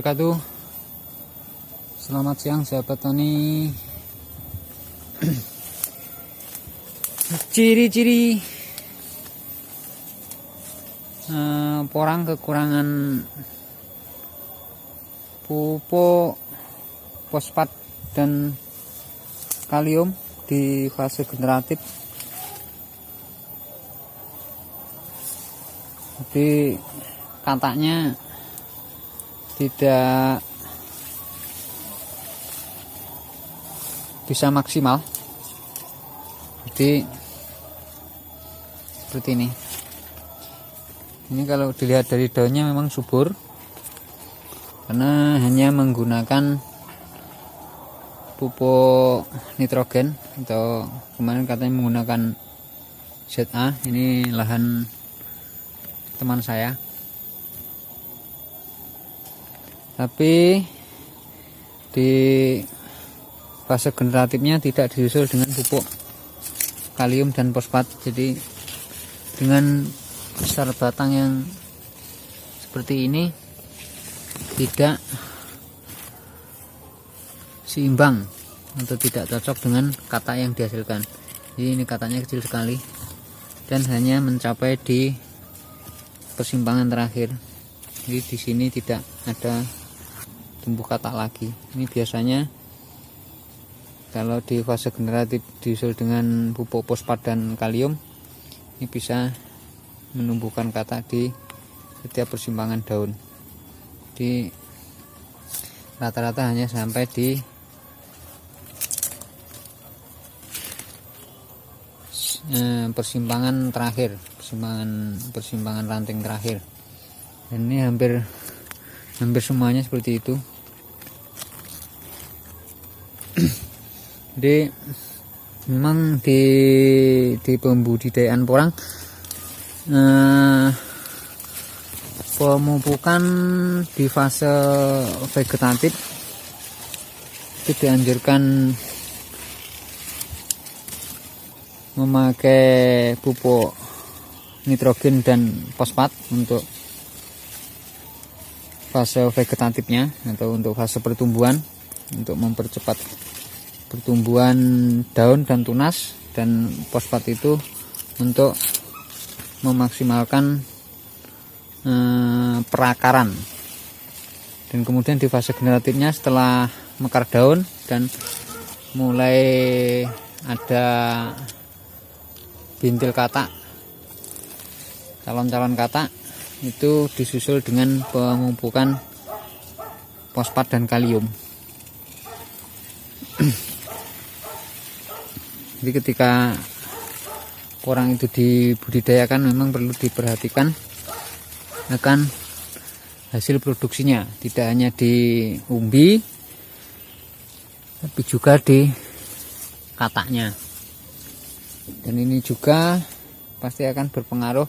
wabarakatuh. Selamat siang sahabat tani. Ciri-ciri porang kekurangan pupuk, fosfat dan kalium di fase generatif. Jadi kataknya tidak bisa maksimal, jadi seperti ini. Ini kalau dilihat dari daunnya memang subur karena hanya menggunakan pupuk nitrogen, atau kemarin katanya menggunakan ZA. Ini lahan teman saya, tapi di fase generatifnya tidak disusul dengan pupuk kalium dan fosfat. Jadi dengan besar batang yang seperti ini tidak seimbang atau tidak cocok dengan katak yang dihasilkan. Jadi ini kataknya kecil sekali dan hanya mencapai di persimpangan terakhir. Jadi di sini tidak ada tumbuh katak lagi. Ini biasanya kalau di fase generatif disusul dengan pupuk fosfat dan kalium, ini bisa menumbuhkan katak di setiap persimpangan daun. Di rata-rata hanya sampai di persimpangan terakhir, persimpangan ranting terakhir. Dan ini hampir semuanya seperti itu. Jadi memang di pembudidayaan porang pemupukan di fase vegetatif itu dianjurkan memakai pupuk nitrogen dan fosfat untuk fase vegetatifnya atau untuk fase pertumbuhan, untuk mempercepat pertumbuhan daun dan tunas, dan fosfat itu untuk memaksimalkan perakaran. Dan kemudian di fase generatifnya setelah mekar daun dan mulai ada bintil katak, calon-calon katak, itu disusul dengan pemupukan fosfat dan kalium. Jadi ketika porang itu dibudidayakan memang perlu diperhatikan akan hasil produksinya, tidak hanya di umbi tapi juga di kataknya. Dan ini juga pasti akan berpengaruh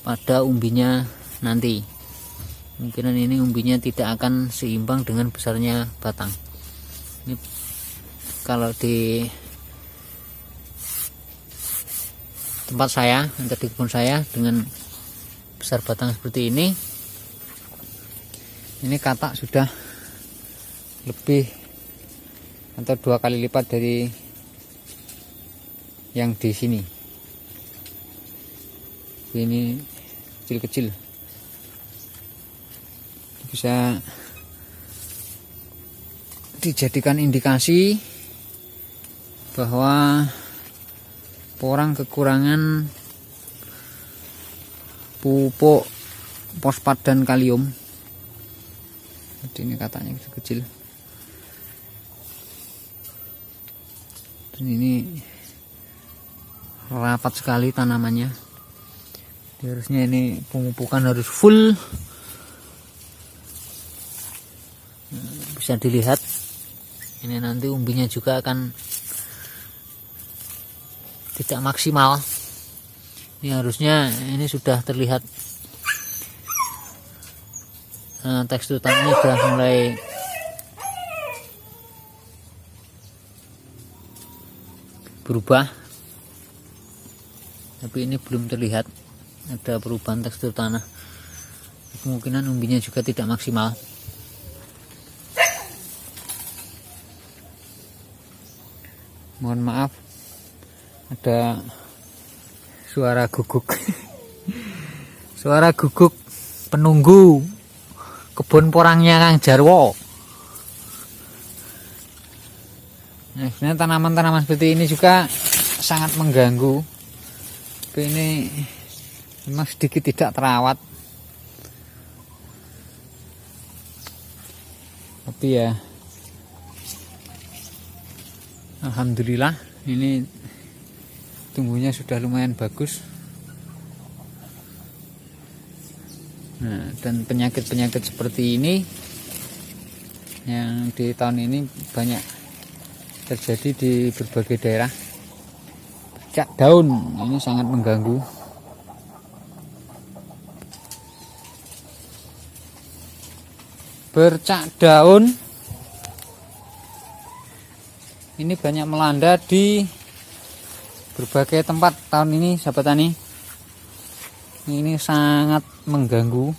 pada umbinya nanti. Kemungkinan ini umbinya tidak akan seimbang dengan besarnya batang. Ini kalau di tempat saya atau di kebun saya dengan besar batang seperti ini katak sudah lebih atau 2 kali lipat dari yang di sini. Ini kecil-kecil, bisa dijadikan indikasi bahwa porang kekurangan pupuk fosfat dan kalium. Jadi ini kataknya kecil, dan ini rapat sekali tanamannya. Jadi harusnya ini pemupukan harus full. Bisa dilihat ini nanti umbinya juga akan tidak maksimal. Ini harusnya ini sudah terlihat tekstur tanahnya sudah mulai berubah, tapi ini belum terlihat ada perubahan tekstur tanah. Kemungkinan umbinya juga tidak maksimal. Mohon maaf ada suara guguk. Suara guguk penunggu kebun porangnya Kang Jarwo. Nah, sebenarnya tanaman-tanaman seperti ini juga sangat mengganggu. Tapi ini memang sedikit tidak terawat. Tapi ya alhamdulillah ini tumbuhnya sudah lumayan bagus. Nah, dan penyakit-penyakit seperti ini yang di tahun ini banyak terjadi di berbagai daerah. Bercak daun ini sangat mengganggu. Bercak daun ini banyak melanda di berbagai tempat tahun ini, sahabat tani. Ini sangat mengganggu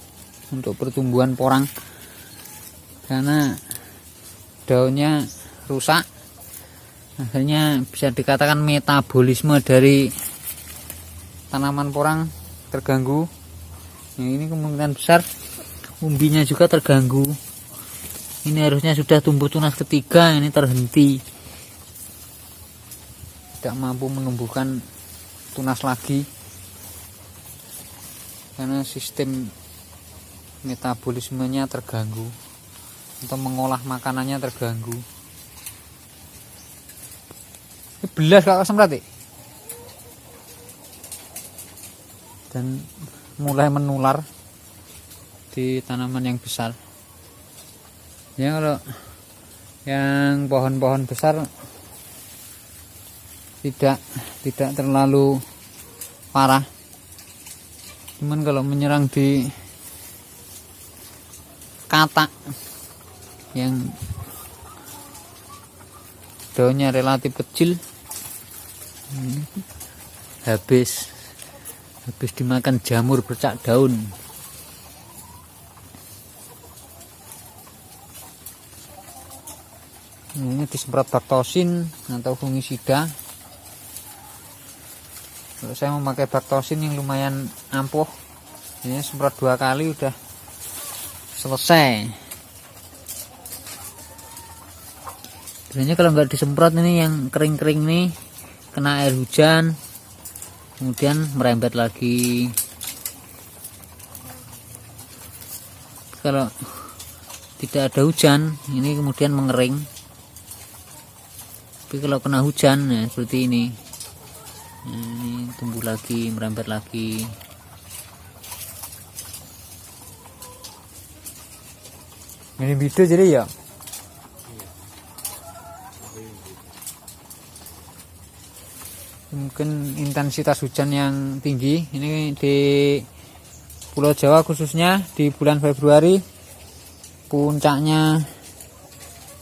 untuk pertumbuhan porang karena daunnya rusak. Akhirnya bisa dikatakan metabolisme dari tanaman porang terganggu. Ini kemungkinan besar umbinya juga terganggu. Ini harusnya sudah tumbuh tunas ketiga, ini terhenti, tidak mampu menumbuhkan tunas lagi karena sistem metabolismenya terganggu, untuk mengolah makanannya terganggu. Ini belas kakak semprot dan mulai menular di tanaman yang besar. Ya, kalau yang pohon-pohon besar tidak terlalu parah. Cuman kalau menyerang di katak yang daunnya relatif kecil, habis dimakan jamur bercak daun. Ini disemprot baktosin atau fungisida. Kalau saya memakai baktosin yang lumayan ampuh, ini semprot 2 kali udah selesai. Biasanya kalau nggak disemprot ini yang kering-kering nih, kena air hujan kemudian merembet lagi. Kalau tidak ada hujan ini kemudian mengering. Tapi kalau kena hujan ya seperti ini. Ini tumbuh lagi, merembet lagi. Ini video jadi ya. Mungkin intensitas hujan yang tinggi ini di Pulau Jawa, khususnya di bulan Februari puncaknya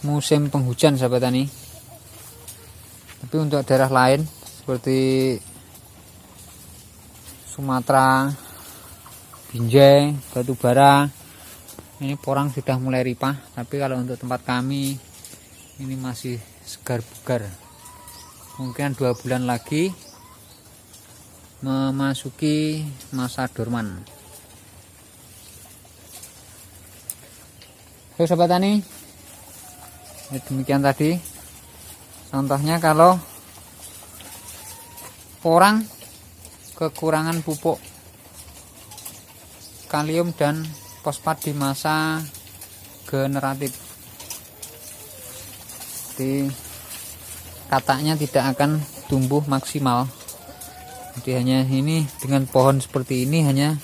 musim penghujan, sahabat tani. Tapi untuk daerah lain seperti Sumatera, Binjai, Batubara, ini porang sudah mulai ripah. Tapi kalau untuk tempat kami ini masih segar bugar. Mungkin 2 bulan lagi memasuki masa dorman. Oke sahabat tani, demikian tadi contohnya kalau porang kekurangan pupuk kalium dan fosfat di masa generatif, di kataknya tidak akan tumbuh maksimal. Jadi hanya ini dengan pohon seperti ini hanya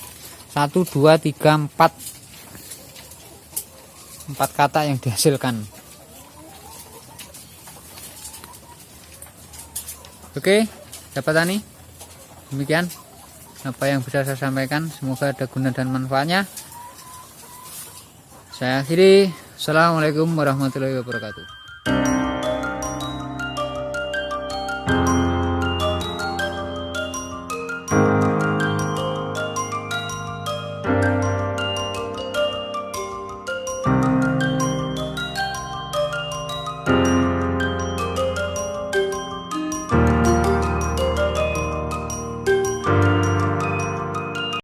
1, 2, 3, 4 katak yang dihasilkan. Oke sahabat tani, demikian apa yang bisa saya sampaikan. Semoga ada guna dan manfaatnya. Saya akhiri. Assalamualaikum warahmatullahi wabarakatuh.